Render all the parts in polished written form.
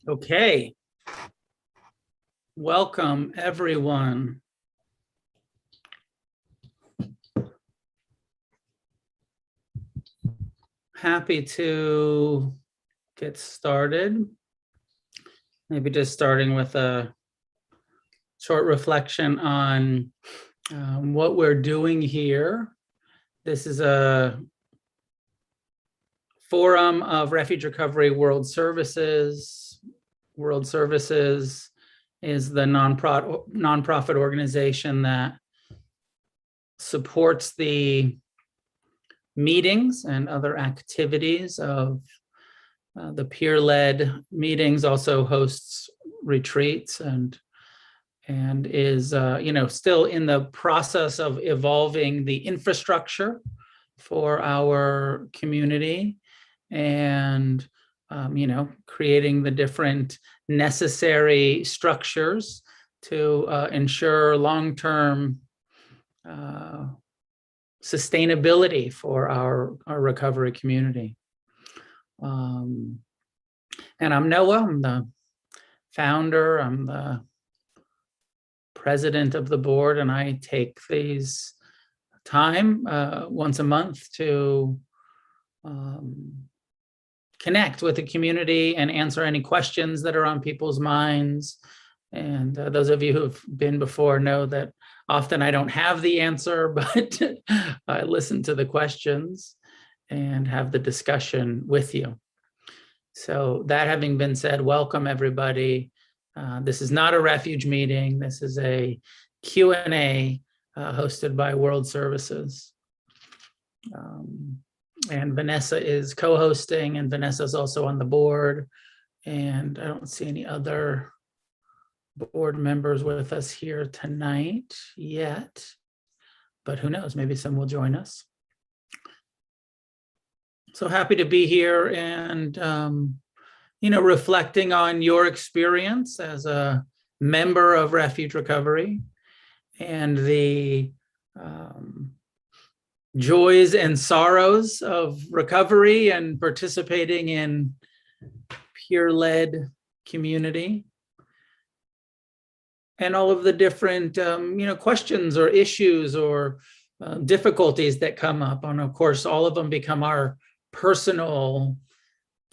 Okay. Welcome, everyone. Happy to get started. Maybe just starting with a short reflection on what we're doing here. This is a forum of Refuge Recovery World Services. World Services is the nonprofit organization that supports the meetings and other activities of the peer-led meetings, also hosts retreats and is still in the process of evolving the infrastructure for our community and creating the different necessary structures to ensure long-term sustainability for our recovery community. And I'm Noah, I'm the founder, I'm the president of the board, and I take these time once a month to connect with the community and answer any questions that are on people's minds. And those of you who've been before know that often I don't have the answer, but I listen to the questions and have the discussion with you. So that having been said, welcome everybody. This is not a refuge meeting. This is a Q&A hosted by World Services. And Vanessa is co-hosting, and Vanessa is also on the board. And I don't see any other board members with us here tonight yet, but who knows, maybe some will join us. So happy to be here and, reflecting on your experience as a member of Refuge Recovery and the joys and sorrows of recovery and participating in peer-led community. And all of the different, questions or issues or difficulties that come up. And of course, all of them become our personal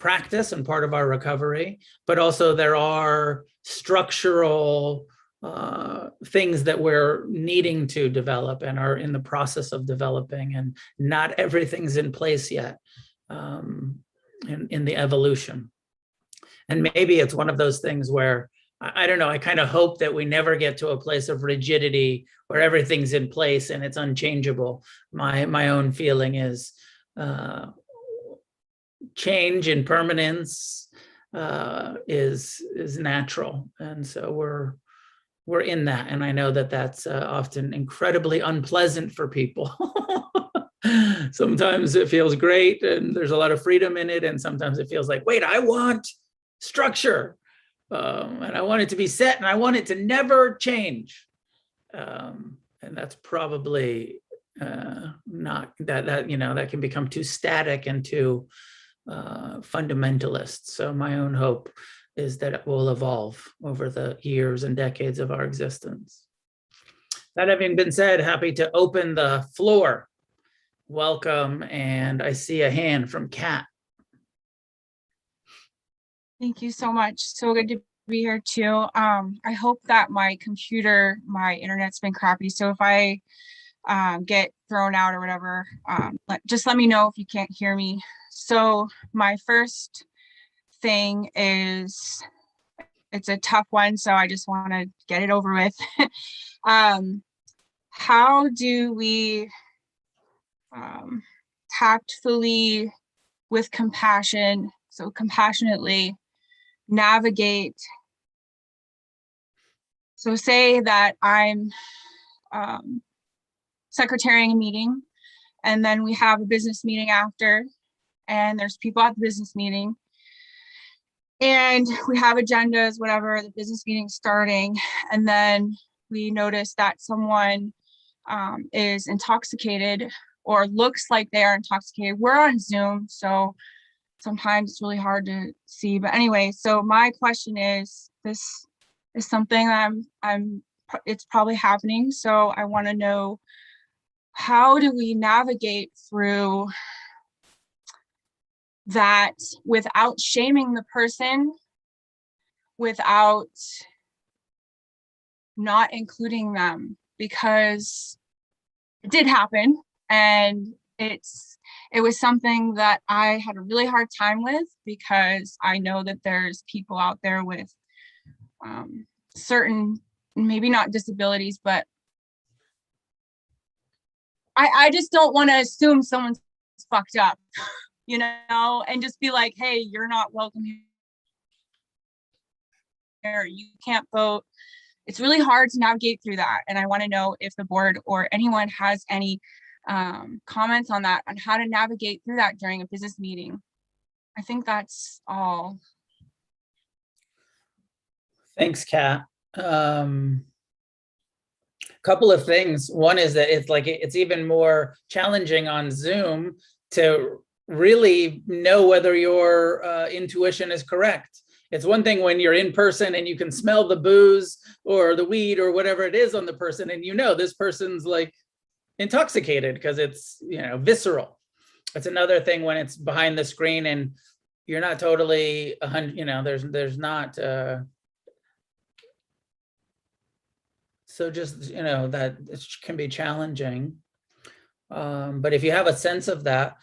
practice and part of our recovery, but also there are structural things that we're needing to develop and are in the process of developing, and not everything's in place yet in the evolution. And maybe it's one of those things where, I don't know, I kind of hope that we never get to a place of rigidity where everything's in place and it's unchangeable. My own feeling is change and permanence is natural. And so we're in that. And I know that that's often incredibly unpleasant for people. Sometimes it feels great and there's a lot of freedom in it. And sometimes it feels like, wait, I want structure. And I want it to be set and I want it to never change. And that's probably not that can become too static and too fundamentalist. So my own hope is that it will evolve over the years and decades of our existence. That having been said, happy to open the floor. Welcome. And I see a hand from Kat. Thank you so much. So good to be here too. I hope that my internet's been crappy. So if I get thrown out or whatever, just let me know if you can't hear me. So my first thing is, it's a tough one, so I just want to get it over with. How do we tactfully, with compassion, so compassionately navigate? So say that I'm secretarying a meeting, and then we have a business meeting after, and there's people at the business meeting, and we have agendas, whatever, the business meeting starting, and then we notice that someone is intoxicated or looks like they are intoxicated. We're on Zoom, so sometimes it's really hard to see. But anyway, so my question is, this is something that it's probably happening. So I want to know, how do we navigate through that without shaming the person, without not including them? Because it did happen, and it was something that I had a really hard time with, because I know that there's people out there with certain, maybe not disabilities, but I just don't want to assume someone's fucked up, you know, and just be like, hey, you're not welcome here, you can't vote. It's really hard to navigate through that. And I want to know if the board or anyone has any comments on that, on how to navigate through that during a business meeting. I think that's all. Thanks, Kat. Couple of things. One is that it's even more challenging on Zoom to really know whether your intuition is correct. It's one thing when you're in person and you can smell the booze or the weed or whatever it is on the person, and you know this person's like intoxicated because it's, you know, visceral. It's another thing when it's behind the screen and you're not totally 100, you know, there's not so just, you know, that it can be challenging. But if you have a sense of that,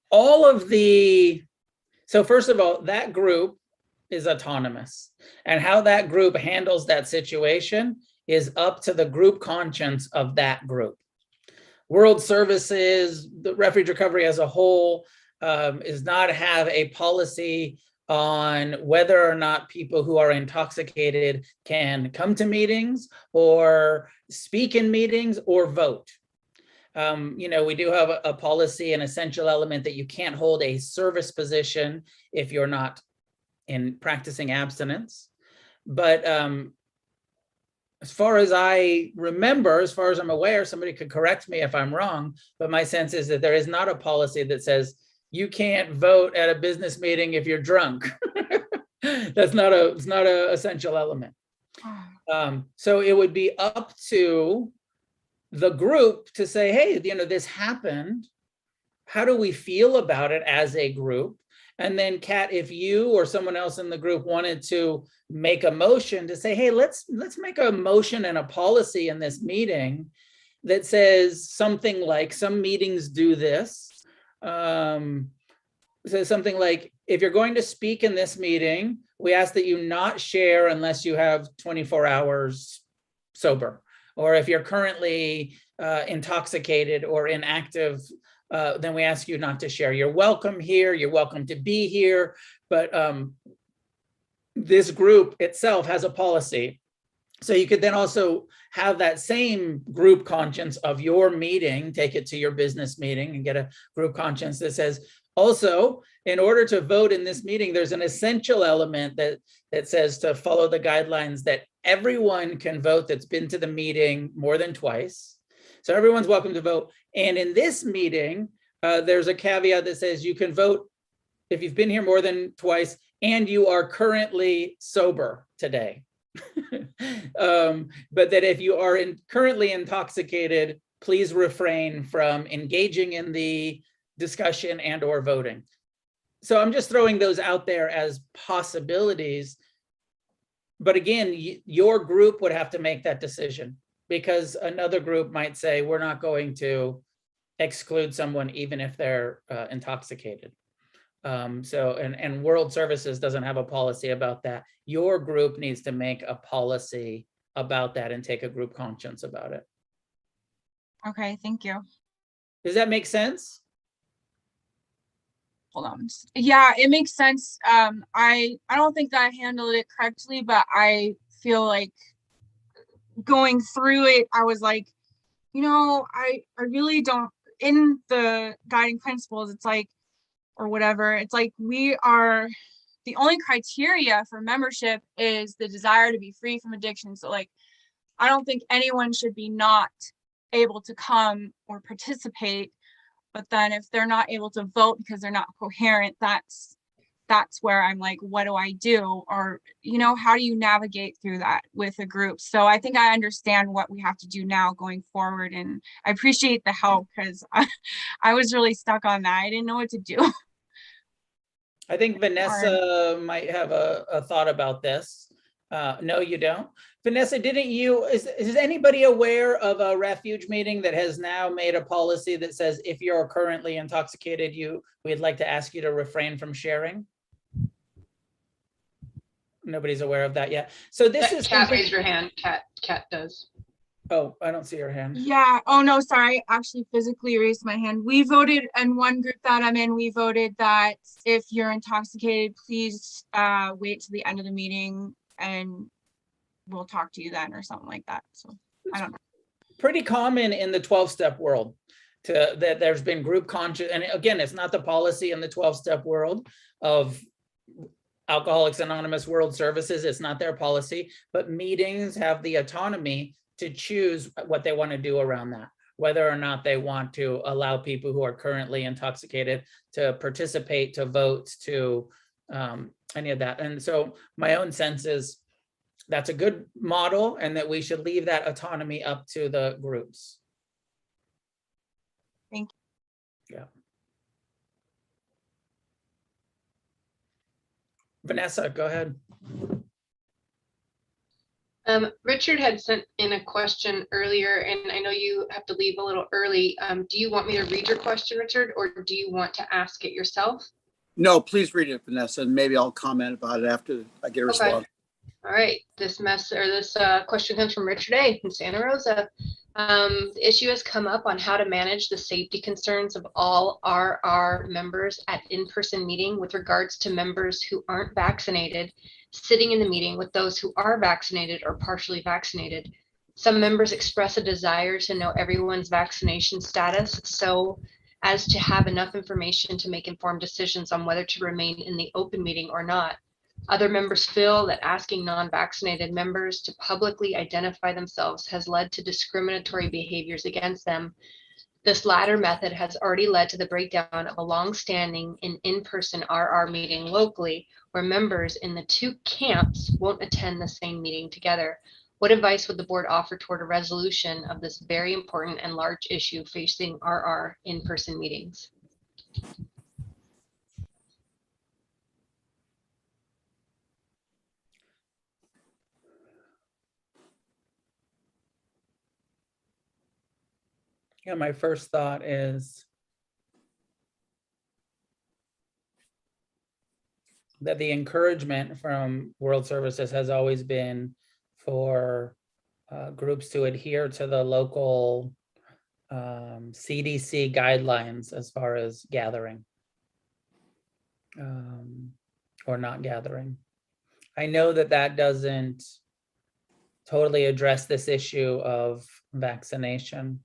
all of the, so first of all, that group is autonomous, and how that group handles that situation is up to the group conscience of that group. World Services, the Refuge Recovery as a whole, is not have a policy on whether or not people who are intoxicated can come to meetings or speak in meetings or vote. You know, we do have a policy, an essential element, that you can't hold a service position if you're not in practicing abstinence. But as far as I remember, as far as I'm aware, somebody could correct me if I'm wrong, but my sense is that there is not a policy that says you can't vote at a business meeting if you're drunk. It's not a essential element. So it would be up to the group to say, hey, you know, this happened. How do we feel about it as a group? And then, Kat, if you or someone else in the group wanted to make a motion to say, hey, let's make a motion and a policy in this meeting that says something like, some meetings do this. So something like, if you're going to speak in this meeting, we ask that you not share unless you have 24 hours sober. Or if you're currently intoxicated or inactive, then we ask you not to share. You're welcome here, you're welcome to be here, but this group itself has a policy. So you could then also have that same group conscience of your meeting, take it to your business meeting and get a group conscience that says, also, in order to vote in this meeting, there's an essential element that says to follow the guidelines that everyone can vote that's been to the meeting more than twice. So everyone's welcome to vote. And in this meeting, there's a caveat that says you can vote if you've been here more than twice and you are currently sober today. But that if you are currently intoxicated, please refrain from engaging in the discussion and or voting. So I'm just throwing those out there as possibilities. But again, your group would have to make that decision, because another group might say, we're not going to exclude someone even if they're intoxicated. And World Services doesn't have a policy about that. Your group needs to make a policy about that and take a group conscience about it. Okay, thank you. Does that make sense? Hold on. Yeah, it makes sense. I don't think that I handled it correctly, but I feel like going through it, I was like, you know, I really don't, in the guiding principles, it's like, or whatever, it's like, we are, the only criteria for membership is the desire to be free from addiction. So like, I don't think anyone should be not able to come or participate But then if they're not able to vote because they're not coherent, that's where I'm like, what do I do? Or, how do you navigate through that with a group? So I think I understand what we have to do now going forward. And I appreciate the help because I was really stuck on that. I didn't know what to do. I think Vanessa might have a thought about this. No, you don't. Vanessa, is anybody aware of a refuge meeting that has now made a policy that says if you're currently intoxicated, we'd like to ask you to refrain from sharing? Nobody's aware of that yet. So this is Kat raised her hand. Kat does. Oh, I don't see her hand. Yeah. Oh, no, sorry. I actually physically raised my hand. We voted, and one group that I'm in, we voted that if you're intoxicated, please wait to the end of the meeting and we'll talk to you then or something like that. So I don't know. Pretty common in the 12-step world that there's been group conscious. And again, it's not the policy in the 12-step world of Alcoholics Anonymous World Services. It's not their policy, but meetings have the autonomy to choose what they want to do around that, whether or not they want to allow people who are currently intoxicated to participate, to vote, to any of that. And so my own sense is that's a good model and that we should leave that autonomy up to the groups. Thank you. Yeah. Vanessa, go ahead. Richard had sent in a question earlier, and I know you have to leave a little early. Do you want me to read your question, Richard, or do you want to ask it yourself? No, please read it, Vanessa, and maybe I'll comment about it after I get a response. All right, this question comes from Richard A. in Santa Rosa. The issue has come up on how to manage the safety concerns of all RR members at in-person meeting with regards to members who aren't vaccinated sitting in the meeting with those who are vaccinated or partially vaccinated. Some members express a desire to know everyone's vaccination status so as to have enough information to make informed decisions on whether to remain in the open meeting or not. Other members feel that asking non-vaccinated members to publicly identify themselves has led to discriminatory behaviors against them. This latter method has already led to the breakdown of a long-standing in-person RR meeting locally, where members in the two camps won't attend the same meeting together. What advice would the board offer toward a resolution of this very important and large issue facing RR in-person meetings? Yeah, my first thought is that the encouragement from World Services has always been for groups to adhere to the local CDC guidelines as far as gathering or not gathering. I know that that doesn't totally address this issue of vaccination.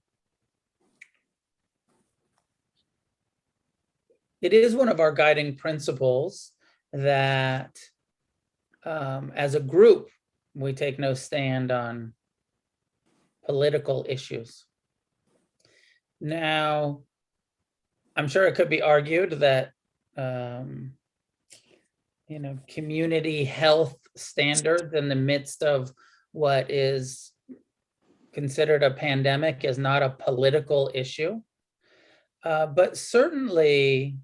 It is one of our guiding principles that as a group, we take no stand on political issues. Now, I'm sure it could be argued that community health standards in the midst of what is considered a pandemic is not a political issue. But certainly,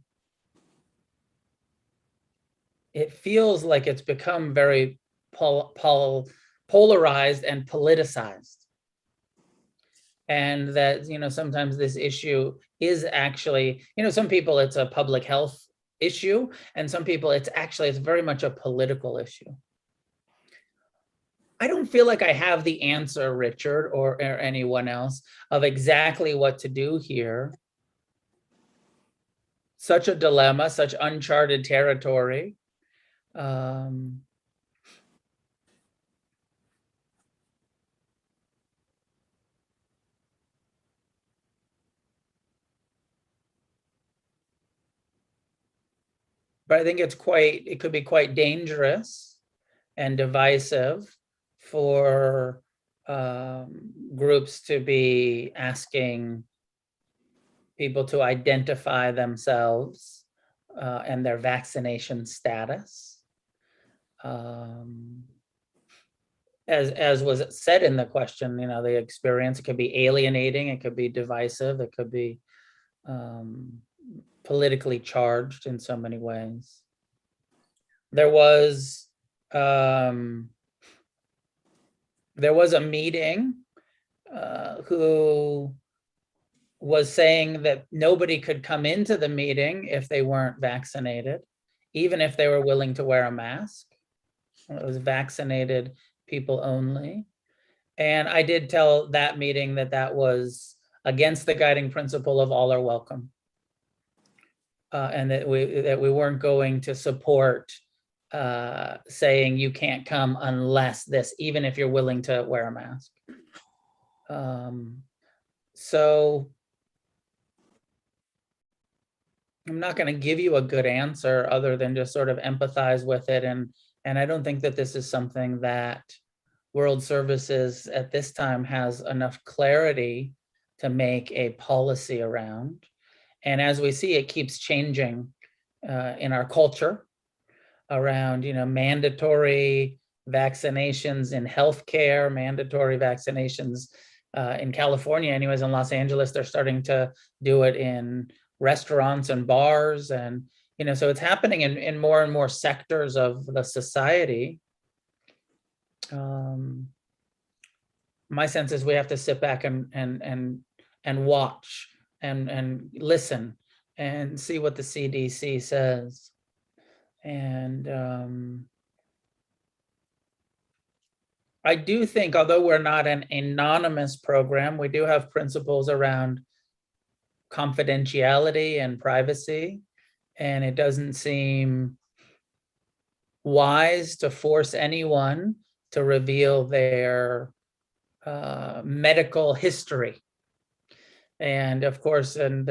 it feels like it's become very polarized and politicized. And that, sometimes this issue is actually, some people it's a public health issue, and some people it's very much a political issue. I don't feel like I have the answer, Richard, or anyone else, of exactly what to do here. Such a dilemma, such uncharted territory. But I think it could be quite dangerous and divisive for groups to be asking people to identify themselves and their vaccination status. As was said in the question, the experience, it could be alienating, it could be divisive, it could be politically charged in so many ways. There was a meeting who was saying that nobody could come into the meeting if they weren't vaccinated, even if they were willing to wear a mask. It was vaccinated people only. And I did tell that meeting that that was against the guiding principle of all are welcome. And that we weren't going to support saying you can't come unless this, even if you're willing to wear a mask. So I'm not going to give you a good answer other than just sort of empathize with it. And I don't think that this is something that World Services at this time has enough clarity to make a policy around. And as we see, it keeps changing in our culture around, mandatory vaccinations in healthcare, mandatory vaccinations in California, anyways, in Los Angeles, they're starting to do it in restaurants and bars. And, so it's happening in more and more sectors of the society. My sense is we have to sit back and watch and listen and see what the CDC says. And I do think, although we're not an anonymous program, we do have principles around confidentiality and privacy. And it doesn't seem wise to force anyone to reveal their medical history. And of course, and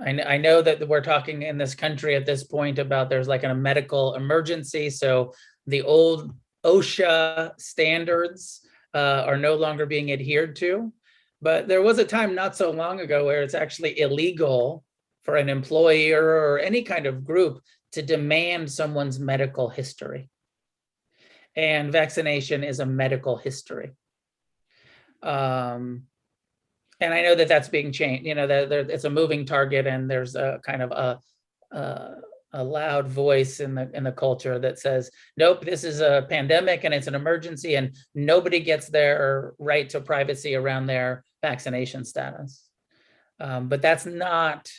I know that we're talking in this country at this point about there's like a medical emergency. So the old OSHA standards are no longer being adhered to. But there was a time not so long ago where it's actually illegal for an employer or any kind of group to demand someone's medical history. And vaccination is a medical history. And I know that that's being changed, it's a moving target, and there's a kind of a loud voice in the culture that says, nope, this is a pandemic and it's an emergency and nobody gets their right to privacy around their vaccination status. But that's not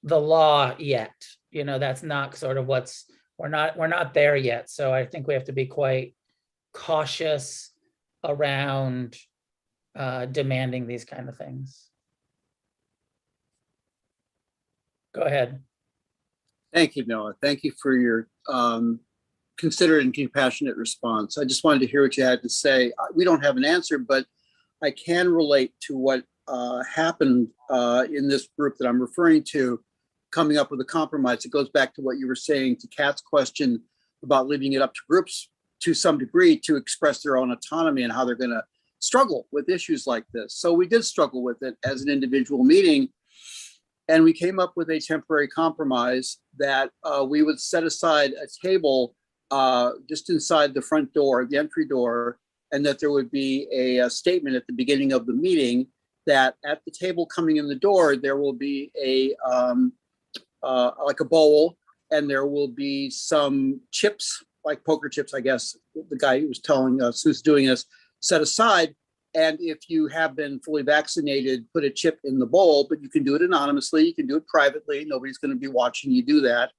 the law yet. That's not sort of we're not there yet. So I think we have to be quite cautious around demanding these kind of things. Go ahead. Thank you, Noah. Thank you for your considerate and compassionate response. I just wanted to hear what you had to say. We don't have an answer, but I can relate to what happened in this group that I'm referring to, coming up with a compromise. It goes back to what you were saying to Kat's question about leaving it up to groups to some degree to express their own autonomy and how they're going to struggle with issues like this. So we did struggle with it as an individual meeting. And we came up with a temporary compromise that we would set aside a table just inside the front door, the entry door, and that there would be a statement at the beginning of the meeting that at the table coming in the door, there will be like a bowl, and there will be some chips, like poker chips, I guess, the guy who was telling us, who's doing this, set aside. And if you have been fully vaccinated, put a chip in the bowl, but you can do it anonymously. You can do it privately. Nobody's going to be watching you do that.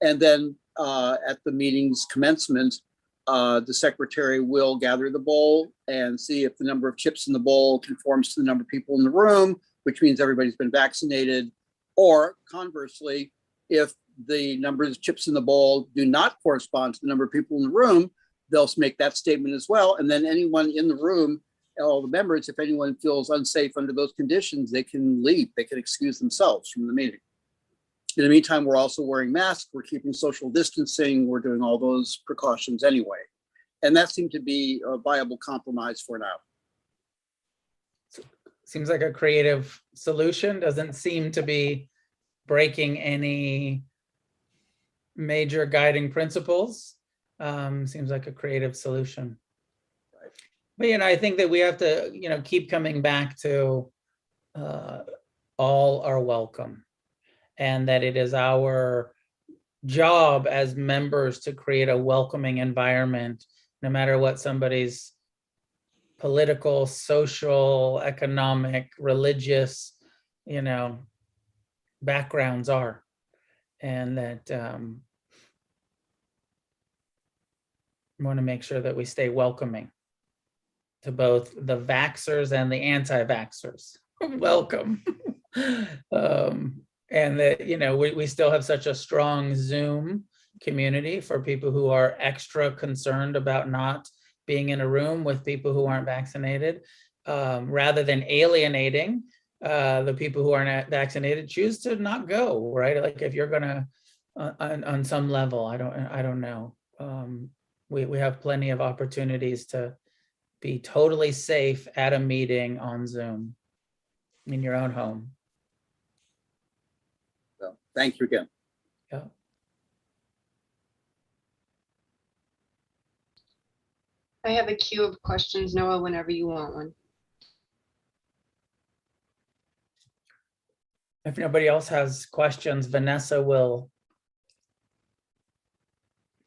And then at the meeting's commencement, the secretary will gather the bowl and see if the number of chips in the bowl conforms to the number of people in the room, which means everybody's been vaccinated. Or conversely, if the number of chips in the bowl do not correspond to the number of people in the room, they'll make that statement as well. And then anyone in the room, all the members, if anyone feels unsafe under those conditions, they can leave. They can excuse themselves from the meeting. In the meantime, we're also wearing masks. We're keeping social distancing. We're doing all those precautions anyway. And that seemed to be a viable compromise for now. seems like a creative solution. Doesn't seem to be breaking any major guiding principles. Seems like a creative solution. But, I think that we have to, keep coming back to all are welcome, and that it is our job as members to create a welcoming environment, no matter what somebody's political, social, economic, religious, backgrounds are. And that we want to make sure that we stay welcoming to both the vaxxers and the anti-vaxxers. Welcome. And that, we still have such a strong Zoom community for people who are extra concerned about not being in a room with people who aren't vaccinated, rather than alienating the people who aren't vaccinated. Choose to not go, right? Like if you're gonna, on some level, I don't know. We have plenty of opportunities to be totally safe at a meeting on Zoom in your own home. So, thank you again. Yeah. I have a queue of questions, Noah, whenever you want one. If nobody else has questions, Vanessa will.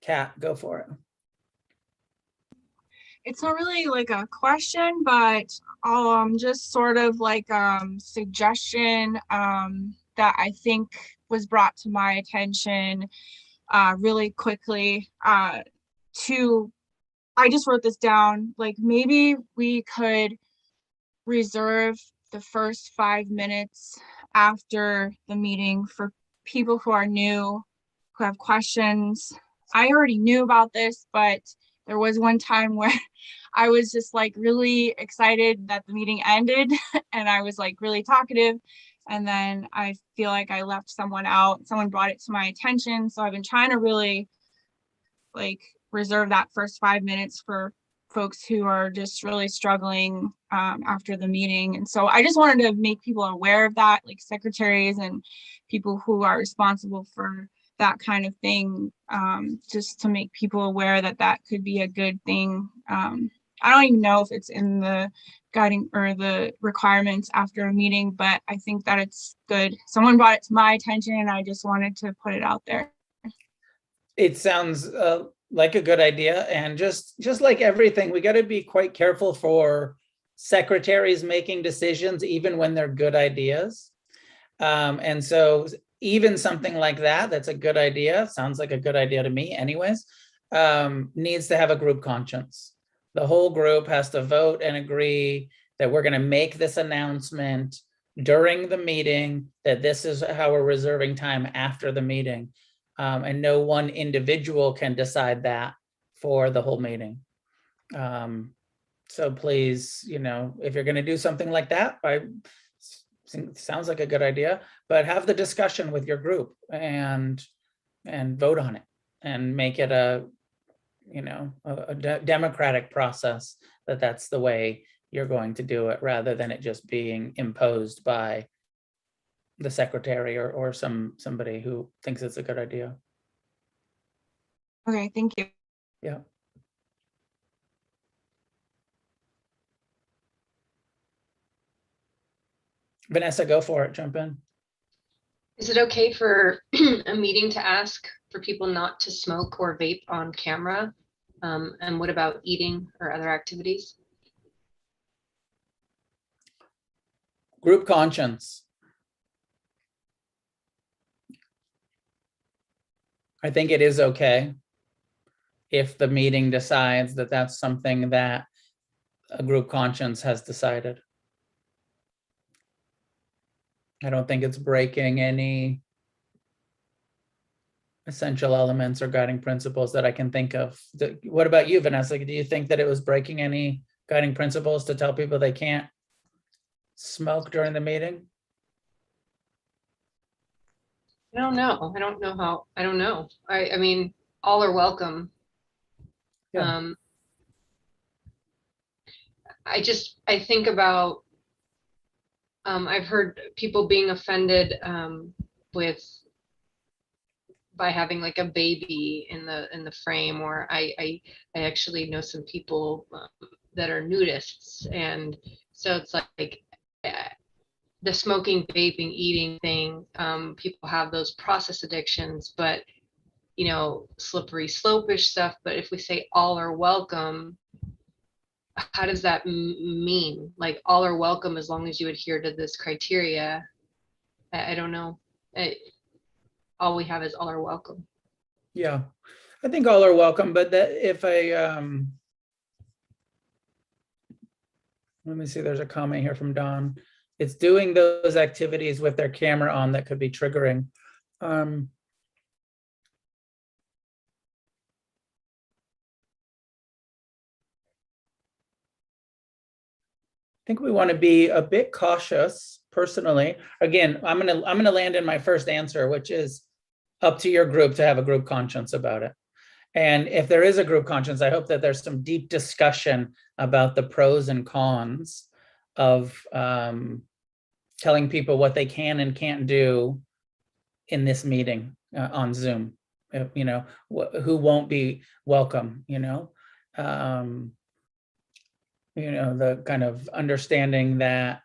Kat, go for it. It's not really like a question, but just sort of like suggestion that I think was brought to my attention really quickly. I just wrote this down, like maybe we could reserve the first 5 minutes after the meeting for people who are new, who have questions. I already knew about this, but there was one time where I was just like really excited that the meeting ended and I was like really talkative. And then I feel like I left someone out. Someone brought it to my attention. So I've been trying to really like reserve that first 5 minutes for folks who are just really struggling after the meeting. And so I just wanted to make people aware of that, like secretaries and people who are responsible for that kind of thing, just to make people aware that that could be a good thing. I don't even know if it's in the guiding or the requirements after a meeting, but I think that it's good. Someone brought it to my attention and I just wanted to put it out there. It sounds like a good idea. And just like everything, we got to be quite careful for secretaries making decisions, even when they're good ideas. And so even something like that, that's a good idea. Sounds like a good idea to me anyways, needs to have a group conscience. The whole group has to vote and agree that we're going to make this announcement during the meeting, that this is how we're reserving time after the meeting. And no one individual can decide that for the whole meeting. So please, if you're going to do something like that, sounds like a good idea, but have the discussion with your group and vote on it and make it a democratic process, that's the way you're going to do it, rather than it just being imposed by the secretary or somebody who thinks it's a good idea. Okay, thank you. Yeah. Vanessa, go for it, jump in. Is it okay for a meeting to ask for people not to smoke or vape on camera? And what about eating or other activities? Group conscience. I think it is okay if the meeting decides that that's something that a group conscience has decided. I don't think it's breaking any essential elements or guiding principles that I can think of. What about you, Vanessa? Do you think that it was breaking any guiding principles to tell people they can't smoke during the meeting? I don't know. I don't know. I mean, all are welcome. Yeah. I think about I've heard people being offended with by having like a baby in the frame, or I actually know some people that are nudists, and so it's like the smoking, vaping, eating thing. People have those process addictions, but slippery slope-ish stuff. But if we say all are welcome, how does that mean? Like, all are welcome as long as you adhere to this criteria. I don't know. All we have is all are welcome. Yeah, I think all are welcome, but that if let me see, there's a comment here from Don. It's doing those activities with their camera on that could be triggering. I think we want to be a bit cautious personally. Again, I'm gonna land in my first answer, which is up to your group to have a group conscience about it. And if there is a group conscience, I hope that there's some deep discussion about the pros and cons of telling people what they can and can't do in this meeting on Zoom. Who won't be welcome, the kind of understanding that,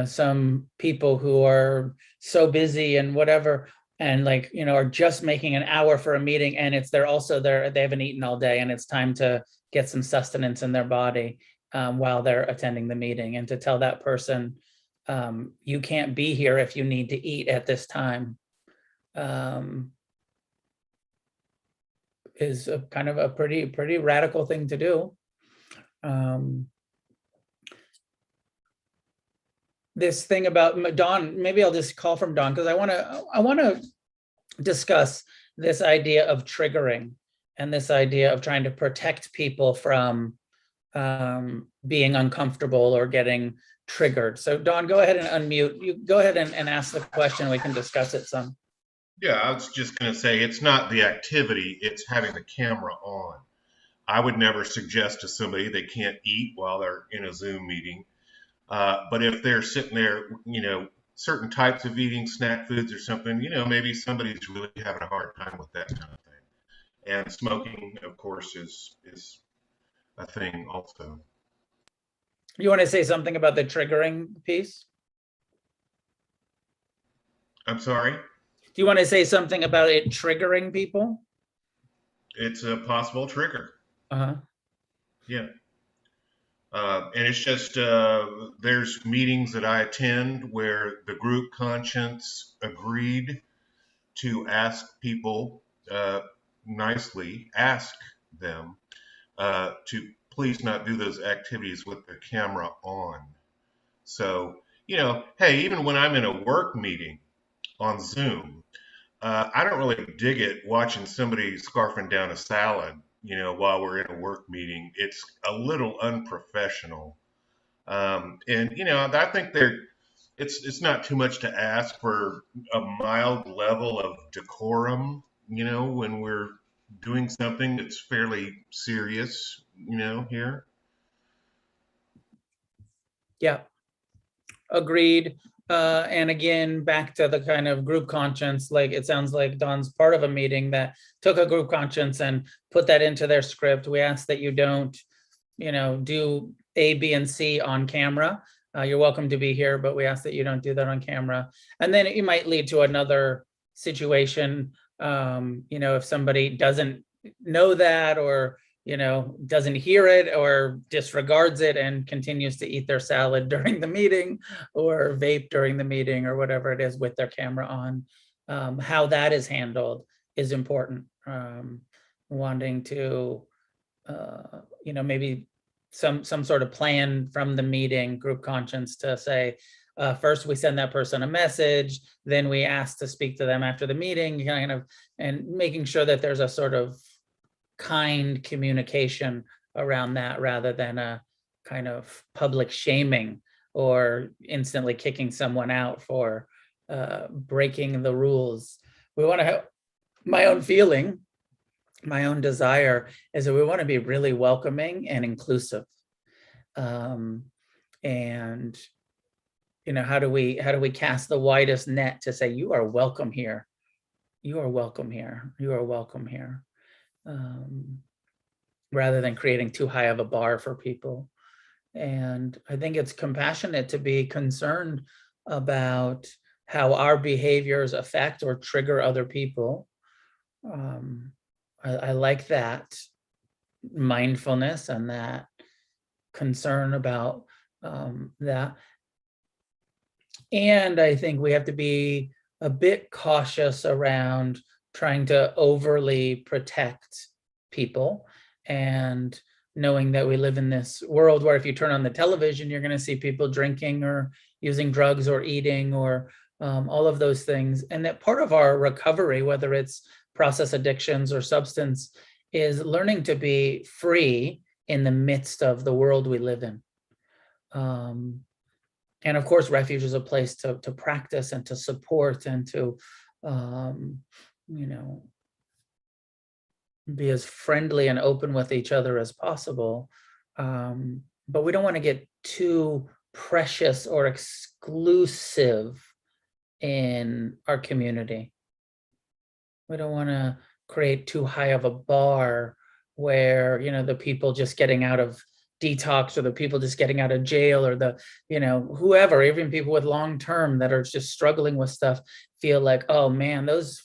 some people who are so busy and whatever, and are just making an hour for a meeting, and they're also there, they haven't eaten all day, and it's time to get some sustenance in their body while they're attending the meeting, and to tell that person, you can't be here if you need to eat at this time, is a kind of a pretty radical thing to do. This thing about Dawn, maybe I'll just call from Dawn, because I want to discuss this idea of triggering and this idea of trying to protect people from being uncomfortable or getting triggered. So Dawn, go ahead and unmute. You go ahead and ask the question. We can discuss it some. Yeah, I was just going to say, it's not the activity, it's having the camera on. I would never suggest to somebody they can't eat while they're in a Zoom meeting. But if they're sitting there, certain types of eating, snack foods or something, maybe somebody's really having a hard time with that kind of thing. And smoking, of course, is a thing also. You want to say something about the triggering piece? I'm sorry? Do you want to say something about it triggering people? It's a possible trigger. Uh-huh. Yeah. And it's just, there's meetings that I attend where the group conscience agreed to ask people, nicely ask them to please not do those activities with the camera on. So, hey, even when I'm in a work meeting on Zoom, I don't really dig it watching somebody scarfing down a salad, while we're in a work meeting. It's a little unprofessional. And, I think it's not too much to ask for a mild level of decorum, when we're doing something that's fairly serious, here. Yeah, agreed. And again, back to the kind of group conscience, like it sounds like Dawn's part of a meeting that took a group conscience and put that into their script. We ask that you don't, do A, B, and C on camera. You're welcome to be here, but we ask that you don't do that on camera. And then it might lead to another situation, if somebody doesn't know that, or doesn't hear it or disregards it and continues to eat their salad during the meeting or vape during the meeting or whatever it is with their camera on. How that is handled is important. Wanting to, maybe some sort of plan from the meeting, group conscience, to say, first we send that person a message, then we ask to speak to them after the meeting, and making sure that there's a sort of kind communication around that, rather than a kind of public shaming or instantly kicking someone out for breaking the rules. We want to have, my own feeling, my own desire is that we want to be really welcoming and inclusive. And how do we cast the widest net to say, you are welcome here. You are welcome here. You are welcome here. Rather than creating too high of a bar for people. And I think it's compassionate to be concerned about how our behaviors affect or trigger other people. I like that mindfulness and that concern about that. And I think we have to be a bit cautious around trying to overly protect people, and knowing that we live in this world where if you turn on the television, you're going to see people drinking or using drugs or eating or all of those things. And that part of our recovery, whether it's process addictions or substance, is learning to be free in the midst of the world we live in. And of course, Refuge is a place to practice and to support and to, be as friendly and open with each other as possible. But we don't want to get too precious or exclusive in our community. We don't want to create too high of a bar where, the people just getting out of detox or the people just getting out of jail or the, whoever, even people with long-term that are just struggling with stuff feel like, oh man, those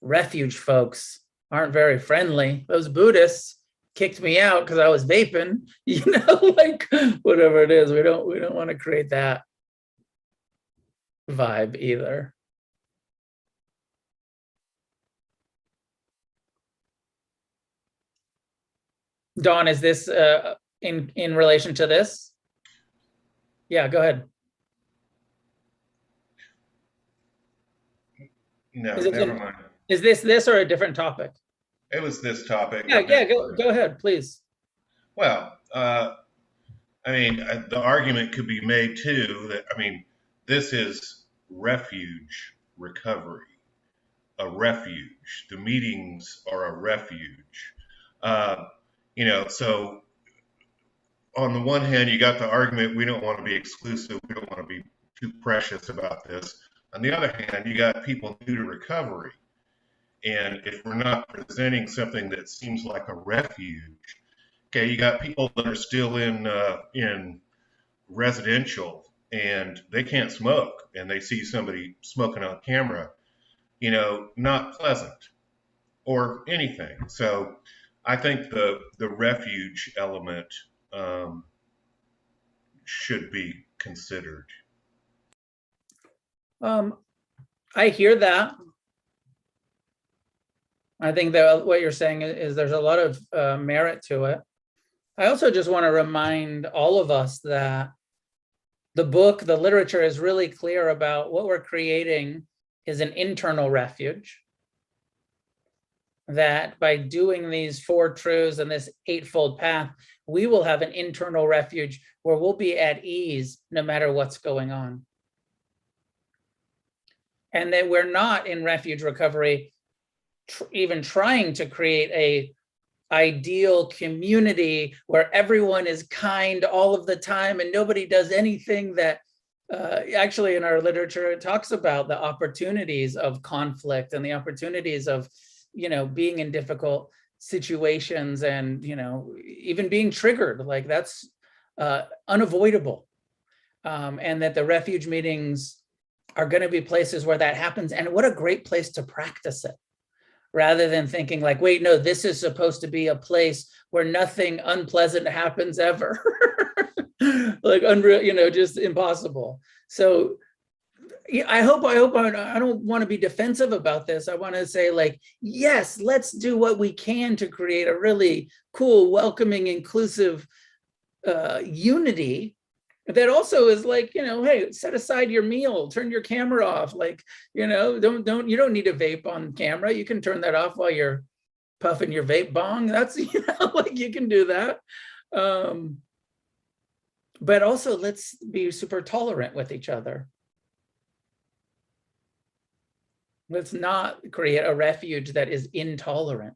refuge folks aren't very friendly. Those Buddhists kicked me out because I was vaping, like whatever it is. We don't want to create that vibe either. Dawn, is this in relation to this? Yeah, go ahead. No, Is it never mind. Is this or a different topic? It was this topic. Yeah, go ahead, please. Well, the argument could be made too that, this is refuge recovery, a refuge. The meetings are a refuge. So on the one hand, you got the argument, we don't want to be exclusive, we don't want to be too precious about this. On the other hand, you got people new to recovery. And if we're not presenting something that seems like a refuge, okay, you got people that are still in residential and they can't smoke, and they see somebody smoking on camera, not pleasant or anything. So I think the refuge element should be considered. I hear that. I think that what you're saying is there's a lot of merit to it. I also just want to remind all of us that the book, the literature is really clear about what we're creating is an internal refuge. That by doing these 4 truths and this 8-fold path, we will have an internal refuge where we'll be at ease no matter what's going on. And that we're not in refuge recovery even trying to create a ideal community where everyone is kind all of the time and nobody does anything that actually in our literature, it talks about the opportunities of conflict and the opportunities of, being in difficult situations and, even being triggered, like that's unavoidable. And that the refuge meetings are going to be places where that happens. And what a great place to practice it. Rather than thinking like, wait, no, this is supposed to be a place where nothing unpleasant happens ever. Like unreal, just impossible. So I hope I don't want to be defensive about this. I want to say like, yes, let's do what we can to create a really cool, welcoming, inclusive unity. That also is like, hey, set aside your meal, turn your camera off. Like, you don't need to vape on camera. You can turn that off while you're puffing your vape bong. That's, like you can do that. But also let's be super tolerant with each other. Let's not create a refuge that is intolerant.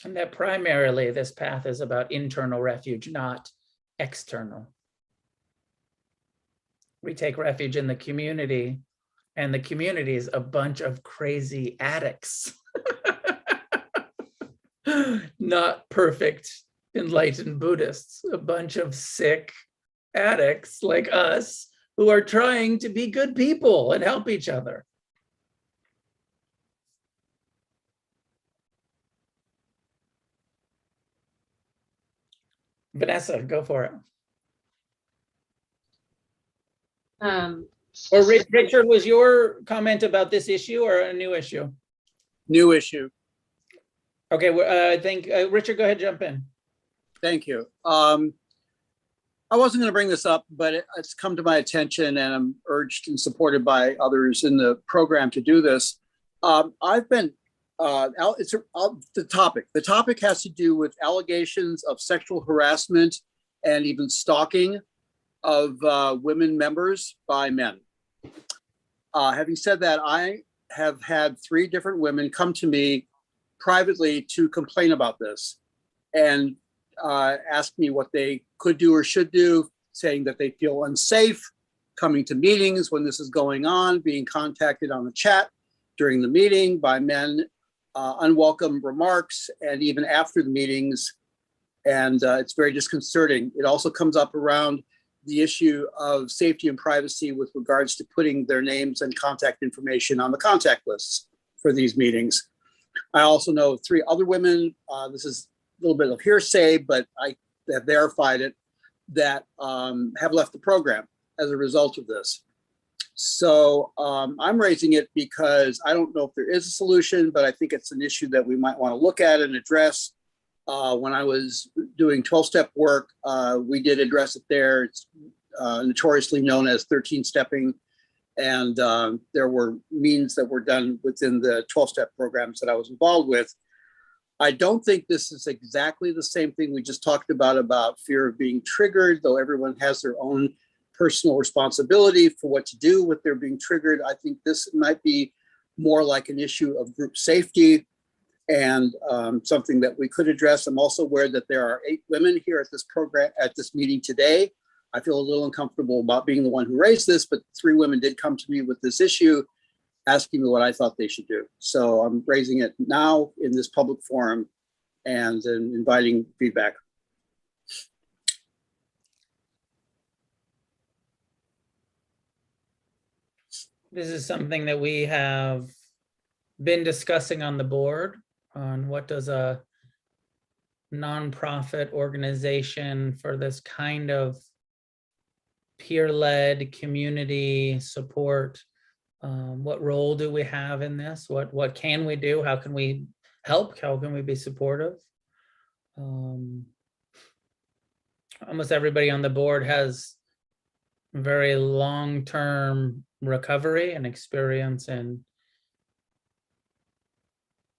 And that primarily this path is about internal refuge, not external. We take refuge in the community, and the community is a bunch of crazy addicts. Not perfect enlightened Buddhists, a bunch of sick addicts like us who are trying to be good people and help each other. Vanessa, go for it. Or Richard, was your comment about this issue or a new issue? New issue. Okay, I think Richard, go ahead, jump in. Thank you. I wasn't going to bring this up, but it's come to my attention, and I'm urged and supported by others in the program to do this. I've been, the topic. The topic has to do with allegations of sexual harassment and even stalking of women members by men. Having said that, I have had 3 different women come to me privately to complain about this and ask me what they could do or should do, saying that they feel unsafe coming to meetings when this is going on, being contacted on the chat during the meeting by men, unwelcome remarks, and even after the meetings. And it's very disconcerting. It also comes up around the issue of safety and privacy with regards to putting their names and contact information on the contact lists for these meetings. I also know 3 other women, this is a little bit of hearsay, but I have verified it, that have left the program as a result of this. So I'm raising it because I don't know if there is a solution, but I think it's an issue that we might want to look at and address. When I was doing 12-step work, we did address it there. It's notoriously known as 13-stepping. And there were means that were done within the 12-step programs that I was involved with. I don't think this is exactly the same thing we just talked about fear of being triggered, though everyone has their own personal responsibility for what to do with their being triggered. I think this might be more like an issue of group safety and something that we could address. I'm also aware that there are 8 women here at this program, at this meeting today. I feel a little uncomfortable about being the one who raised this, but 3 women did come to me with this issue, asking me what I thought they should do. So I'm raising it now in this public forum and inviting feedback. This is something that we have been discussing on the board on what does a nonprofit organization for this kind of peer-led community support. What role do we have in this? What can we do? How can we help? How can we be supportive? Almost everybody on the board has very long-term recovery and experience in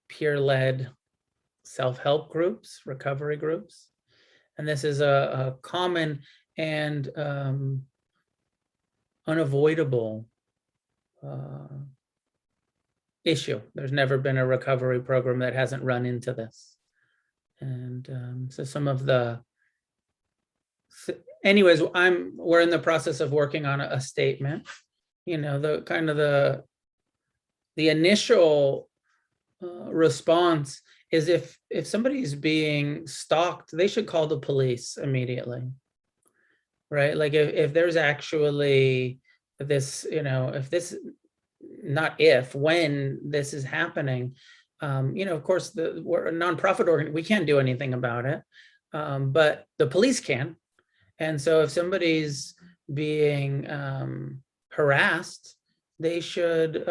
peer-led self-help groups, recovery groups. And this is a common and unavoidable issue. There's never been a recovery program that hasn't run into this. And so some of the, anyways, we're in the process of working on a statement. You know, the kind of the initial response is if somebody's being stalked, they should call the police immediately, right? Like if there's actually this, you know, if this, not if, when this is happening, you know, of course, we're a nonprofit organ, we can't do anything about it, but the police can. And so if somebody's being harassed, they should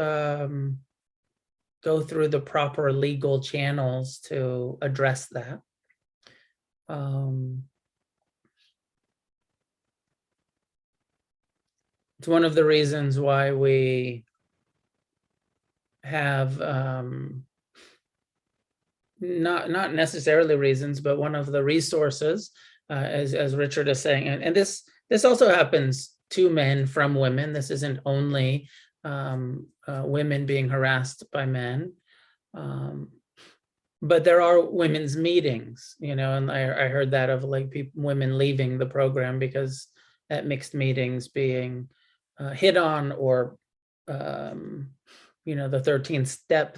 go through the proper legal channels to address that. It's one of the reasons why we have not necessarily reasons, but one of the resources, as Richard is saying, and this also happens to men from women. This isn't only women being harassed by men. but there are women's meetings, and I heard that of like women leaving the program because at mixed meetings being hit on, or the 13th step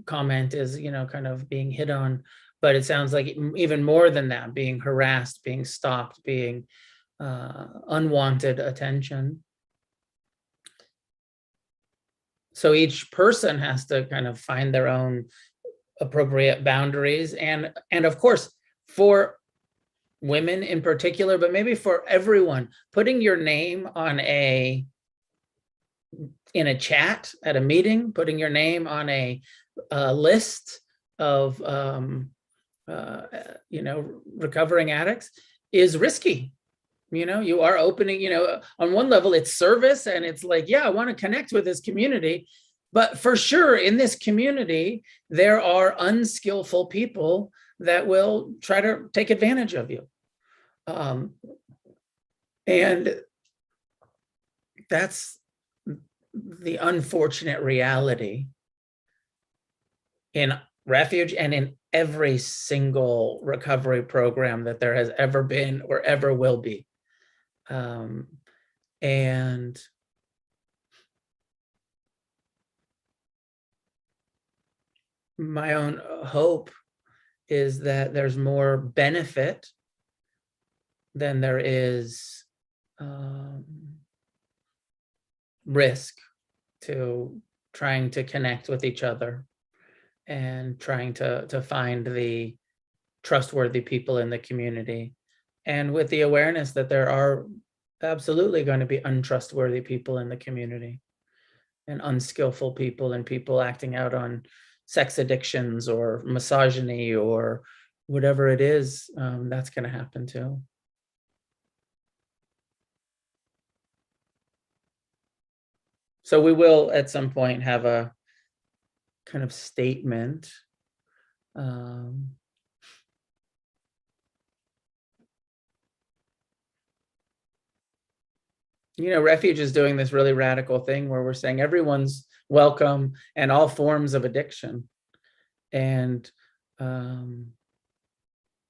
comment is, kind of being hit on, but it sounds like even more than that, being harassed, being stalked, being unwanted attention. So each person has to kind of find their own appropriate boundaries, and of course for women in particular, but maybe for everyone, putting your name on in a chat at a meeting, putting your name on a list of recovering addicts is risky. You are opening, on one level it's service, and it's like, yeah, I want to connect with this community, but for sure in this community there are unskillful people that will try to take advantage of you, and that's the unfortunate reality in Refuge and in every single recovery program that there has ever been or ever will be. And my own hope is that there's more benefit than there is risk to trying to connect with each other and trying to find the trustworthy people in the community, and with the awareness that there are absolutely going to be untrustworthy people in the community and unskillful people and people acting out on sex addictions or misogyny or whatever it is. That's going to happen too. So we will at some point have a kind of statement. Refuge is doing this really radical thing where we're saying everyone's welcome and all forms of addiction, and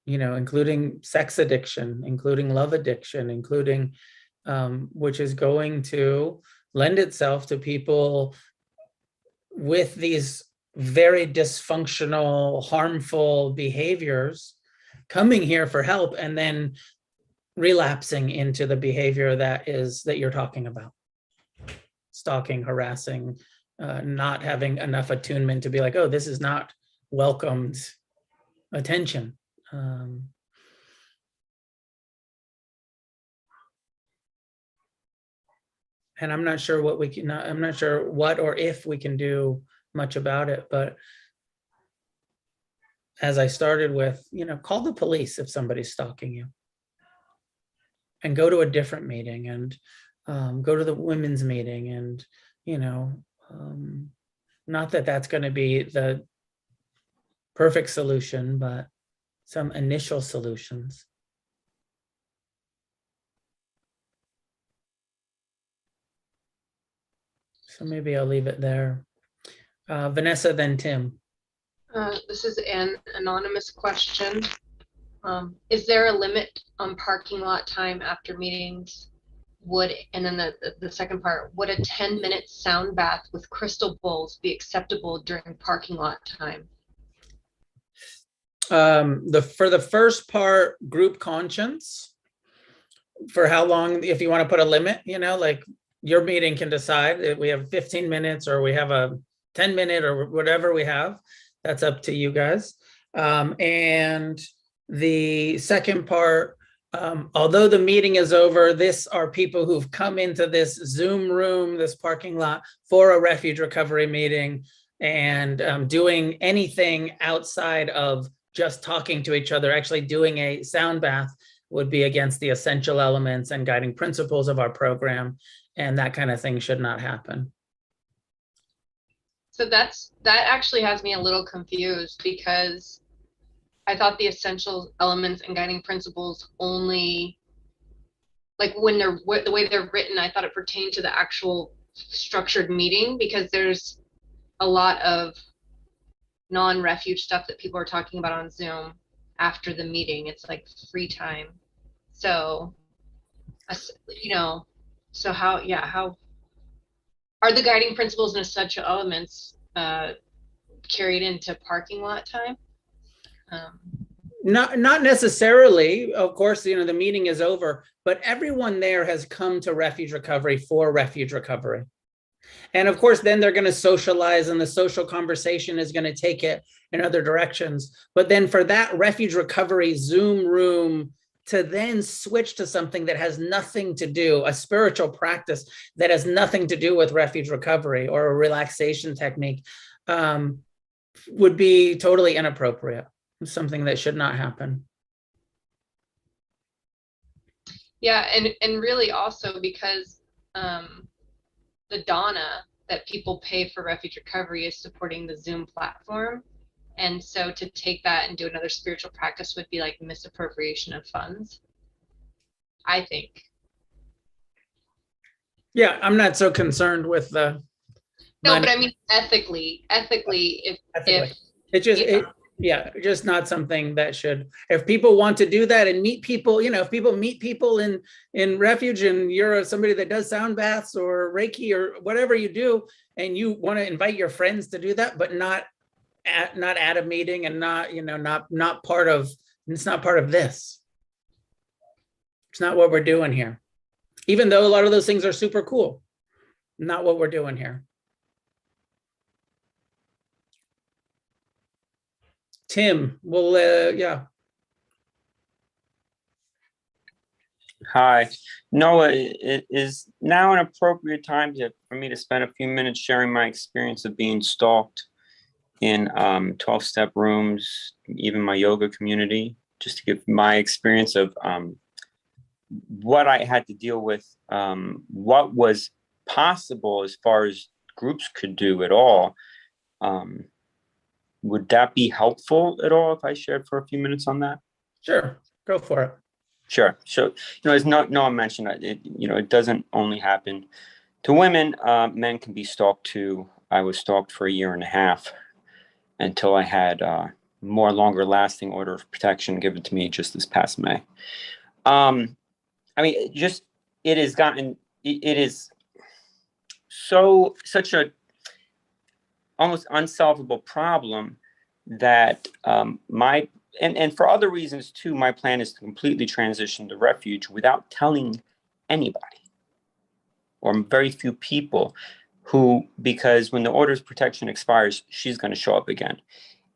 including sex addiction, including love addiction, including which is going to lend itself to people with these very dysfunctional, harmful behaviors coming here for help and then relapsing into the behavior that you're talking about. Stalking, harassing, not having enough attunement to be like, oh, this is not welcomed attention. And I'm not sure what I'm not sure what or if we can do much about it, but as I started with, call the police if somebody's stalking you, and go to a different meeting, and go to the women's meeting, and not that that's going to be the perfect solution, but some initial solutions. So maybe I'll leave it there. Vanessa, then Tim. This is an anonymous question. Is there a limit on parking lot time after meetings? And then the second part, would a 10-minute sound bath with crystal bowls be acceptable during parking lot time? For the first part, group conscience. For how long, if you want to put a limit, like your meeting can decide if we have 15 minutes or we have a 10-minute or whatever we have. That's up to you guys. And the second part, although the meeting is over, this are people who've come into this Zoom room, this parking lot for a Refuge Recovery meeting, and doing anything outside of just talking to each other, actually doing a sound bath, would be against the essential elements and guiding principles of our program, and that kind of thing should not happen. So that actually has me a little confused, because I thought the essential elements and guiding principles only, like when the way they're written, I thought it pertained to the actual structured meeting, because there's a lot of non-refuge stuff that people are talking about on Zoom after the meeting. It's like free time. So, you know, so how are the guiding principles and essential elements carried into parking lot time? Not necessarily. Of course, you know, the meeting is over, but everyone there has come to Refuge Recovery for Refuge Recovery. And of course, then they're going to socialize and the social conversation is going to take it in other directions. But then for that Refuge Recovery Zoom room to then switch to something that has nothing to do, a spiritual practice that has nothing to do with Refuge Recovery or a relaxation technique, would be totally inappropriate. Something that should not happen. Yeah, and really also because the Donna that people pay for Refuge Recovery is supporting the Zoom platform. And so to take that and do another spiritual practice would be like misappropriation of funds, I think. Yeah, I'm not so concerned with the No, money. but I mean ethically, if It's just, yeah. yeah, just not something that should, if people want to do that and meet people, you know, if people meet people in Refuge and you're somebody that does sound baths or Reiki or whatever you do, and you want to invite your friends to do that, but not at a meeting and not, you know, not part of, it's not part of this. It's not what we're doing here. Even though a lot of those things are super cool, not what we're doing here. Tim, well, yeah. Hi. Noah, it is now an appropriate time for me to spend a few minutes sharing my experience of being stalked in 12-step rooms, even my yoga community, just to give my experience of what I had to deal with, what was possible as far as groups could do at all. Would that be helpful at all if I shared for a few minutes on that? Sure, go for it. Sure. So, you know, as Noah mentioned, it doesn't only happen to women. Men can be stalked too. I was stalked for 1.5 years until I had more longer lasting order of protection given to me just this past May. I mean, it is such a almost unsolvable problem that and for other reasons too, my plan is to completely transition to Refuge without telling anybody or very few people because when the order of protection expires, she's going to show up again.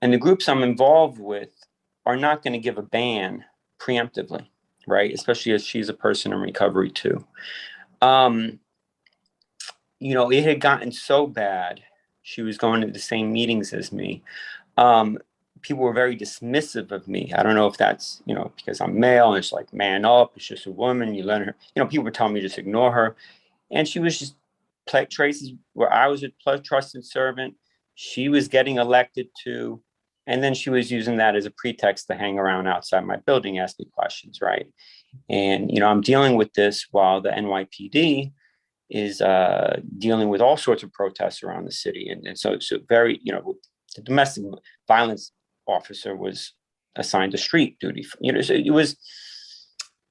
And the groups I'm involved with are not going to give a ban preemptively, right? Especially as she's a person in recovery too. You know, it had gotten so bad. She was going to the same meetings as me. People were very dismissive of me. I don't know if that's, you know, because I'm male and it's like, man up, it's just a woman, you let her, you know, people were telling me just ignore her. And she was just traces where I was a trusted servant. She was getting elected too. And then she was using that as a pretext to hang around outside my building, asking questions, right? And, you know, I'm dealing with this while the NYPD is dealing with all sorts of protests around the city. And so very, you know, the domestic violence officer was assigned to street duty. You know, so it was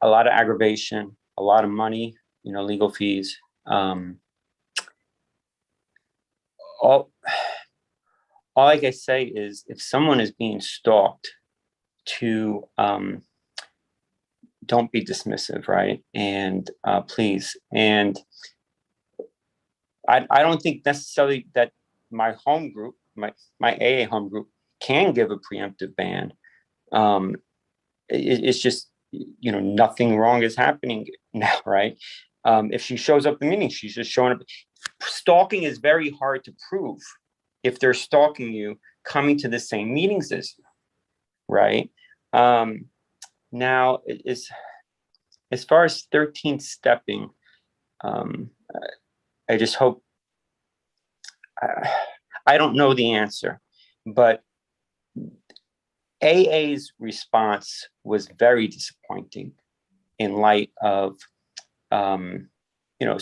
a lot of aggravation, a lot of money, you know, legal fees. All I can say is if someone is being stalked, to don't be dismissive, right? And please. And I don't think necessarily that my home group, my AA home group, can give a preemptive ban. It's just, you know, nothing wrong is happening now, right? If she shows up at the meeting, she's just showing up. Stalking is very hard to prove if they're stalking you coming to the same meetings as you, right? Now, as far as 13th stepping, I just hope, I don't know the answer, but AA's response was very disappointing in light of, you know,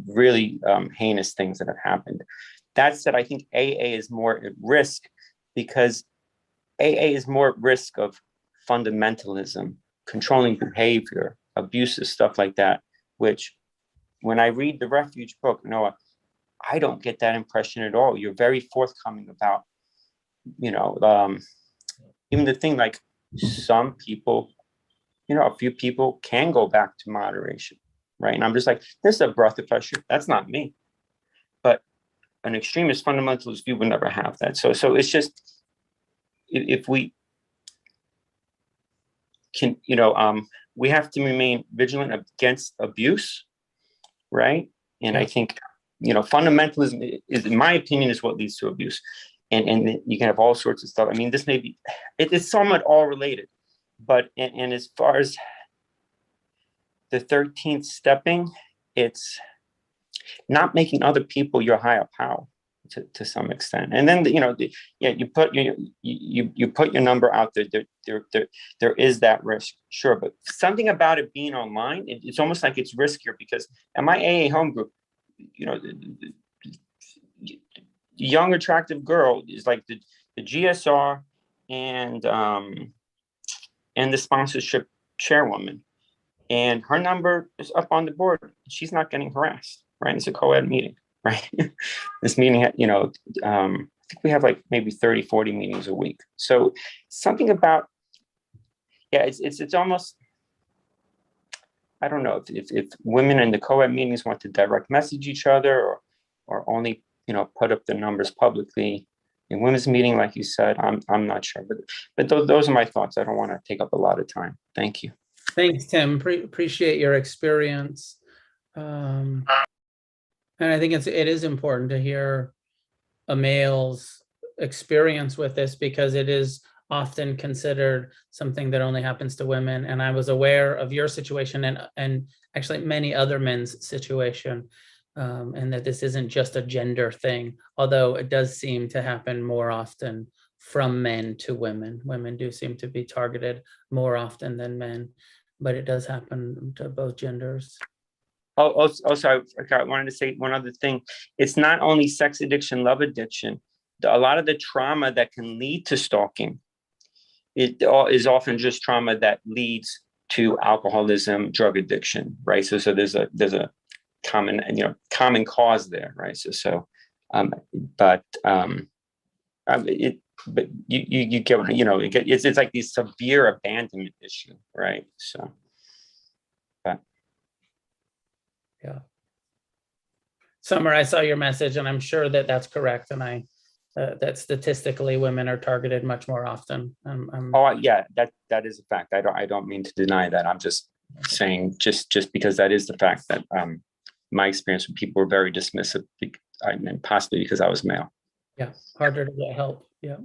really heinous things that have happened. That said, I think AA is more at risk because AA is more at risk of fundamentalism, controlling behavior, abusive stuff like that, which when I read the Refuge book, Noah, I don't get that impression at all. You're very forthcoming about, even the thing like some people, a few people can go back to moderation, right? And I'm just like, this is a breath of fresh air. That's not me. But an extremist fundamentalist view would never have that. So it's just, if we can, we have to remain vigilant against abuse, right? And I think, fundamentalism is, in my opinion, is what leads to abuse. And you can have all sorts of stuff. I mean, this may be, it's somewhat all related, but, and as far as the 13th stepping, it's not making other people your higher power to some extent. And then, you put your number out there, there is that risk, sure. But something about it being online, it's almost like it's riskier, because at my AA home group, the young attractive girl is like the GSR and the sponsorship chairwoman, and her number is up on the board. She's not getting harassed, right? It's a co-ed meeting, right? This meeting, I think we have like maybe 30, 40 meetings a week. So something about, it's almost, I don't know if women in the co-ed meetings want to direct message each other or only, put up the numbers publicly. In women's meeting, like you said, I'm not sure, but those are my thoughts. I don't want to take up a lot of time. Thank you. Thanks, Tim. Appreciate your experience. And I think it is important to hear a male's experience with this, because it is often considered something that only happens to women. And I was aware of your situation and actually many other men's situation, and that this isn't just a gender thing, although it does seem to happen more often from men to women. Women do seem to be targeted more often than men, but it does happen to both genders. Also, I wanted to say one other thing. It's not only sex addiction, love addiction. A lot of the trauma that can lead to stalking, it is often just trauma that leads to alcoholism, drug addiction, right? So there's a common cause there, right? But you get what, it's like this severe abandonment issue, right? So. Yeah. Summer, I saw your message, and I'm sure that that's correct. And that statistically women are targeted much more often. Yeah, that is a fact. I don't mean to deny that. I'm just saying, just because that is the fact, that my experience with people were very dismissive, and possibly because I was male. Yeah, harder to get help. Yeah.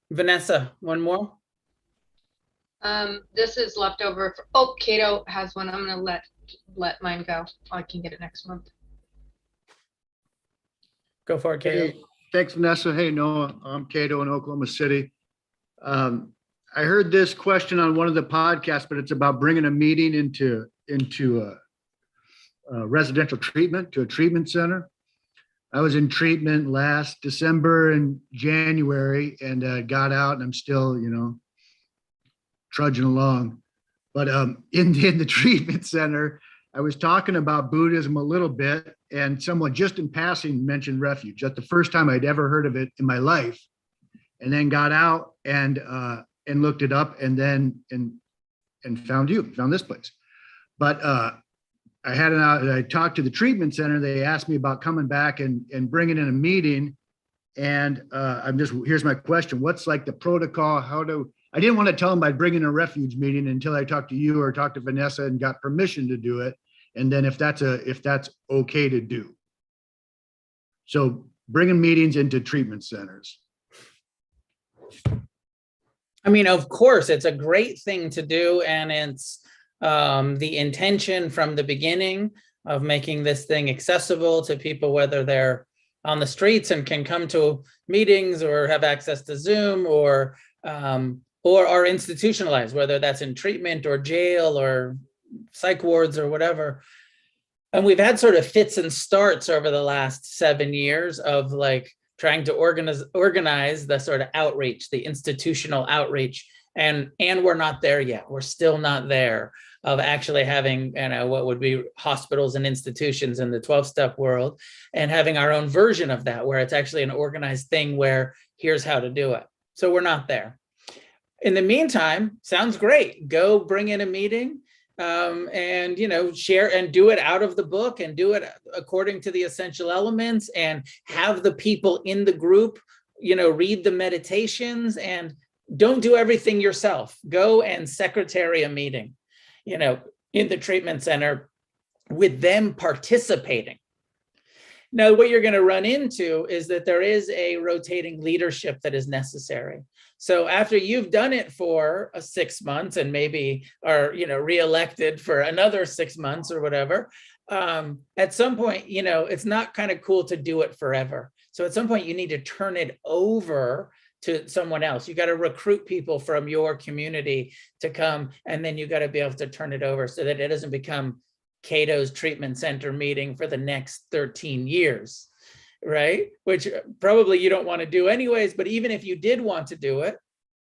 Vanessa, one more. This is leftover. Cato has one. I'm gonna let mine go. I can get it next month. Go for it, Cato. Hey, thanks, Vanessa. Hey, Noah. I'm Cato in Oklahoma City. I heard this question on one of the podcasts, but it's about bringing a meeting into a residential treatment, to a treatment center. I was in treatment last December and January, and got out, and I'm still, trudging along. But in the treatment center, I was talking about Buddhism a little bit, and someone just in passing mentioned Refuge. That's the first time I'd ever heard of it in my life, and then got out and looked it up, and then found this place. But I talked to the treatment center. They asked me about coming back and bringing in a meeting, and here's my question: what's like the protocol? I didn't want to tell them I'd bring in a Refuge meeting until I talked to you or talked to Vanessa and got permission to do it. And then if that's okay to do. So bringing meetings into treatment centers. I mean, of course, it's a great thing to do. And it's the intention from the beginning of making this thing accessible to people, whether they're on the streets and can come to meetings or have access to Zoom or are institutionalized, whether that's in treatment or jail or psych wards or whatever. And we've had sort of fits and starts over the last 7 years of like trying to organize the sort of outreach, the institutional outreach. And we're not there yet. We're still not there of actually having, what would be hospitals and institutions in the 12-step world, and having our own version of that, where it's actually an organized thing where here's how to do it. So we're not there. In the meantime, sounds great. Go bring in a meeting, and share and do it out of the book, and do it according to the essential elements, and have the people in the group, read the meditations, and don't do everything yourself. Go and secretary a meeting, in the treatment center with them participating. Now, what you're going to run into is that there is a rotating leadership that is necessary. So after you've done it for 6 months and maybe are, reelected for another 6 months or whatever, at some point, it's not kind of cool to do it forever. So at some point you need to turn it over to someone else. You got to recruit people from your community to come, and then you got to be able to turn it over so that it doesn't become Cato's treatment center meeting for the next 13 years, right? Which probably you don't want to do anyways, but even if you did want to do it,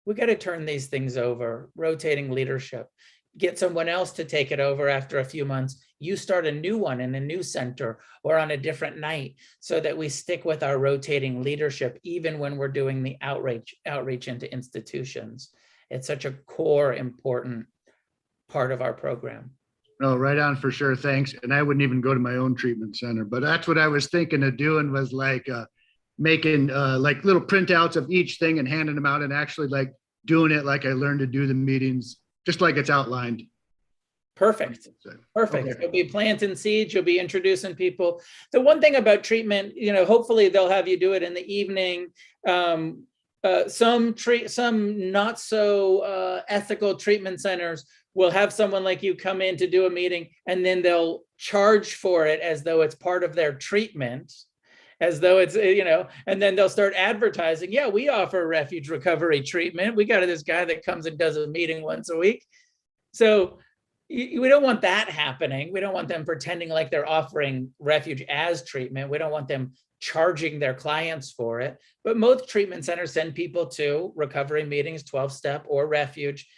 we got to turn these things over, rotating leadership. Get someone else to take it over after a few months. You start a new one in a new center or on a different night, so that we stick with our rotating leadership, even when we're doing the outreach into institutions. It's such a core, important part of our program. No, right on for sure. Thanks. And I wouldn't even go to my own treatment center, but that's what I was thinking of doing, was like making like little printouts of each thing and handing them out, and actually like doing it like I learned to do the meetings, just like it's outlined. Perfect. Perfect. Okay. You'll be planting seeds. You'll be introducing people. The one thing about treatment, hopefully they'll have you do it in the evening. Some not so ethical treatment centers will have someone like you come in to do a meeting, and then they'll charge for it as though it's part of their treatment, as though it's, and then they'll start advertising. Yeah, we offer refuge recovery treatment. We got this guy that comes and does a meeting once a week. So we don't want that happening. We don't want them pretending like they're offering refuge as treatment. We don't want them charging their clients for it. But most treatment centers send people to recovery meetings, 12-step or refuge,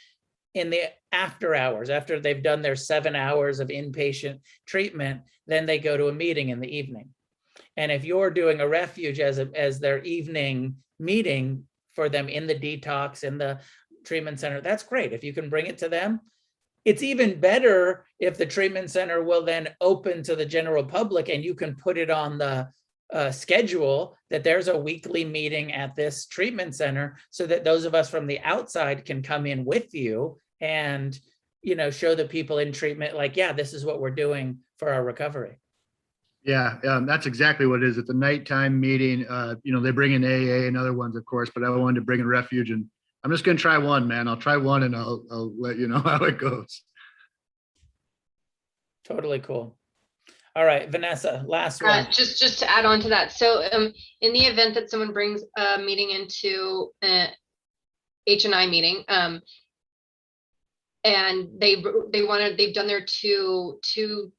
in the after hours. After they've done their 7 hours of inpatient treatment, then they go to a meeting in the evening. And if you're doing a refuge as their evening meeting for them in the detox, in the treatment center, that's great. If you can bring it to them. It's even better if the treatment center will then open to the general public, and you can put it on the schedule that there's a weekly meeting at this treatment center, so that those of us from the outside can come in with you and, show the people in treatment, like, yeah, this is what we're doing for our recovery. Yeah, that's exactly what it is. It's a nighttime meeting. They bring in AA and other ones, of course, but I wanted to bring in refuge, and I'm just going to try one, man. I'll try one, and I'll let you know how it goes. Totally cool. All right, Vanessa, last one. Just to add on to that. So in the event that someone brings a meeting into an H&I meeting, and they've done their two-term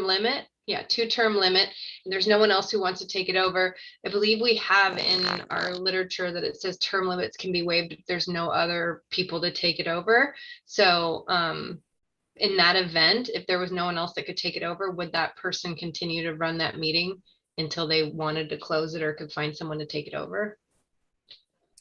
limit. Yeah, 2-term limit. And there's no one else who wants to take it over. I believe we have in our literature that it says term limits can be waived if there's no other people to take it over. So in that event, if there was no one else that could take it over, would that person continue to run that meeting until they wanted to close it or could find someone to take it over?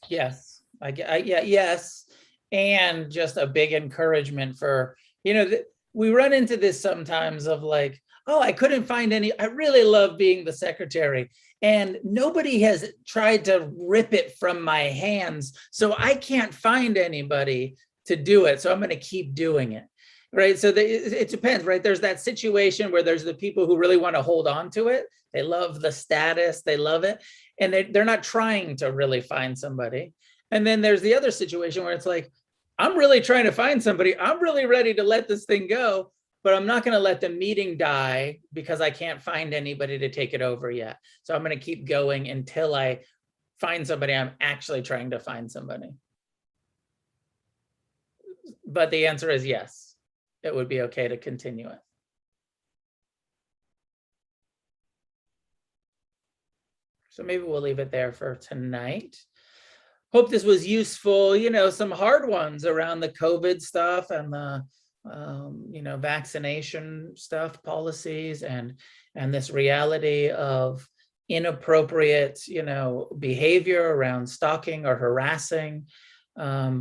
Yes, yes. And just a big encouragement for, we run into this sometimes of like, oh, I couldn't find any. I really love being the secretary, and nobody has tried to rip it from my hands, so I can't find anybody to do it. So I'm going to keep doing it, right? So it depends, right? There's that situation where there's the people who really want to hold on to it. They love the status, they love it, and they're not trying to really find somebody. And then there's the other situation where it's like, I'm really trying to find somebody. I'm really ready to let this thing go, but I'm not going to let the meeting die because I can't find anybody to take it over yet. So I'm going to keep going until I find somebody. I'm actually trying to find somebody. But the answer is yes, it would be okay to continue it. So maybe we'll leave it there for tonight. Hope this was useful. Some hard ones around the COVID stuff and the vaccination stuff, policies, and this reality of inappropriate behavior around stalking or harassing. I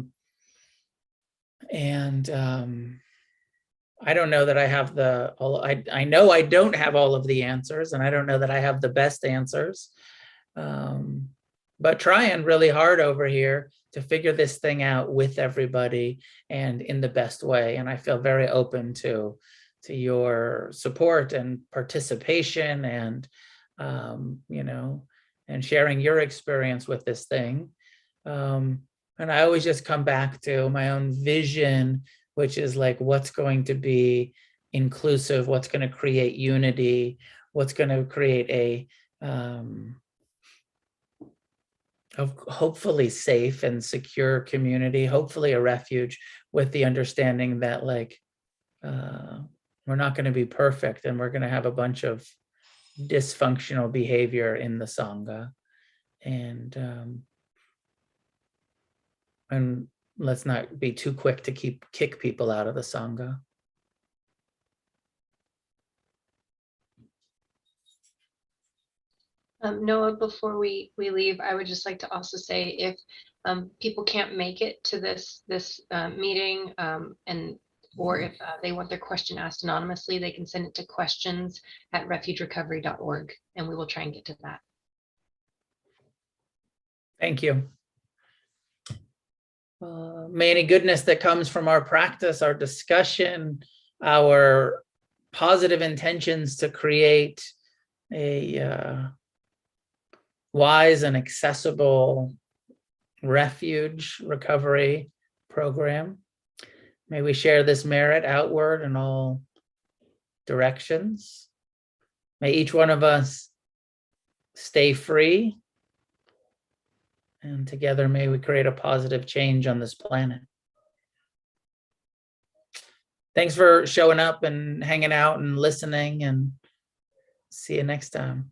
don't know that I have I know I don't have all of the answers, and I don't know that I have the best answers. But trying really hard over here to figure this thing out with everybody and in the best way. And I feel very open to your support and participation and, and sharing your experience with this thing. And I always just come back to my own vision, which is like, what's going to be inclusive, what's going to create unity, what's going to create a hopefully safe and secure community, hopefully a refuge, with the understanding that we're not going to be perfect and we're going to have a bunch of dysfunctional behavior in the Sangha. And let's not be too quick to kick people out of the Sangha. Noah, before we leave, I would just like to also say, if people can't make it to this meeting, or if they want their question asked anonymously, they can send it to questions@refugerecovery.org, and we will try and get to that. Thank you. May any goodness that comes from our practice, our discussion, our positive intentions to create a wise and accessible refuge recovery program. May we share this merit outward in all directions. May each one of us stay free, and together may we create a positive change on this planet. Thanks for showing up and hanging out and listening, and see you next time.